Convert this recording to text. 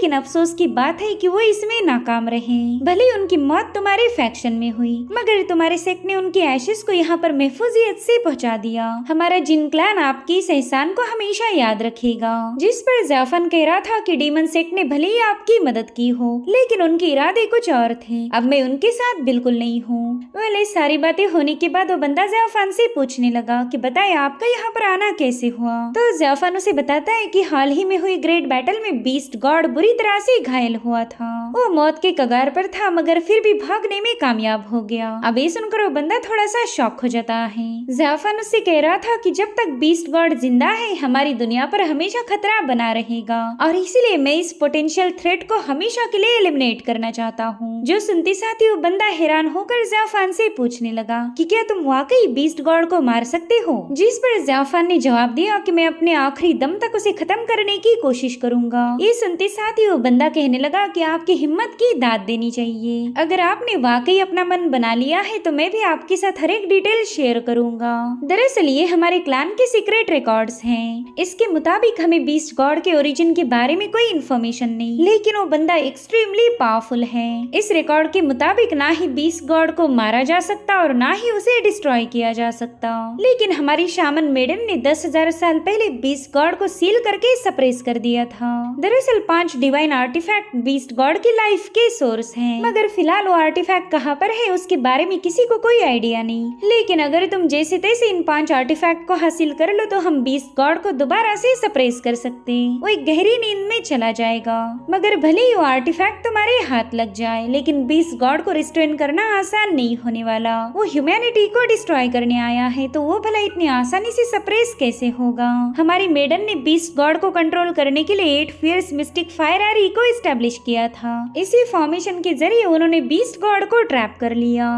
लेकिन अफसोस की बात है कि वो इसमें नाकाम रहे। भले उनकी मौत तुम्हारे फैक्शन में हुई, मगर तुम्हारे सेक्ट ने उनकी एशेस को यहाँ पर महफूजियत से पहुँचा दिया। हमारा जिन क्लैन आपकी इस एहसान को हमेशा याद रखेगा। जिस पर ज़ाफन कह रहा था कि डीमन सेक्ट ने भले ही आपकी मदद की हो, लेकिन उनके इरादे कुछ और थे। अब मैं उनके साथ बिल्कुल नहीं हूँ। वेल, इस सारी बातें होने के बाद वो बंदा ज़ाफन से पूछने लगा कि बताए आपका यहाँ पर आना कैसे हुआ। तो ज़ाफन उसे बताता है कि हाल ही में हुई ग्रेट बैटल में बीस्ट गॉड बुरी तरह से घायल हुआ था। वो मौत के कगार पर था, मगर फिर भी भागने में कामयाब हो गया। अब ये सुनकर वो बंदा थोड़ा सा शॉक हो जाता है। ज़ाफन उससे कह रहा था कि जब तक बीस्ट गॉड जिंदा है, हमारी दुनिया पर हमेशा खतरा बना रहेगा, और इसीलिए मैं इस पोटेंशियल थ्रेट को हमेशा के लिए एलिमिनेट करना चाहता हूँ। जो सुनते साथ ही वो बंदा हैरान होकर ज़ाफन से पूछने लगा कि क्या तुम वाकई बीस्ट गॉड को मार सकते हो। जिस पर ज़ाफन ने जवाब दिया कि मैं अपने आखिरी दम तक उसे खत्म करने की कोशिश करूंगा। ये सुनते साथ ही वो बंदा कहने लगा कि आपकी हिम्मत की दाद देनी चाहिए। अगर आपने वाकई अपना मन बना लिया है तो मैं भी आपके साथ हर एक डिटेल शेयर करूंगा। दरअसल ये हमारे क्लैन के सीक्रेट रिकॉर्ड्स हैं। इसके मुताबिक हमें बीस्ट गॉड के ओरिजिन के बारे में कोई इन्फॉर्मेशन नहीं, लेकिन वो बंदा एक्सट्रीमली पावरफुल है। इस रिकॉर्ड के मुताबिक ना ही बीस्ट गॉड को मारा जा सकता और ना ही उसे डिस्ट्रॉय किया जा सकता। लेकिन हमारी शामन मेडन ने 10,000 साल पहले बीस्ट गॉड को सील करके सप्रेस कर दिया था। दरअसल 5 डिवाइन आर्टिफैक्ट बीस्ट गॉड की लाइफ के सोर्स हैं, मगर फिलहाल वो आर्टिफैक्ट कहाँ पर है उसके बारे में किसी को कोई आइडिया नहीं। लेकिन अगर तुम जैसे तैसे इन 5 आर्टिफैक्ट को हासिल कर लो तो हम बीस्ट गॉड को दोबारा से सप्रेस कर सकते। वो एक गहरी नींद में चला जाएगा। मगर भले ही वो आर्टिफैक्ट तुम्हारे हाथ लग जाए, लेकिन बीस्ट गॉड को रिस्टोर करना आसान नहीं होने वाला। वो ह्यूमैनिटी को डिस्ट्रॉय करने आया है, तो वो भला इतनी आसानी से सप्रेस कैसे होगा। हमारी मेडन ने बीस्ट गॉड को कंट्रोल करने के लिए 8 फियर्स मिस्टिक फायर एरी को एस्टेब्लिश किया था। इसी फॉर्मेशन के जरिए उन्होंने बीस्ट गॉड को ट्रैप कर लिया।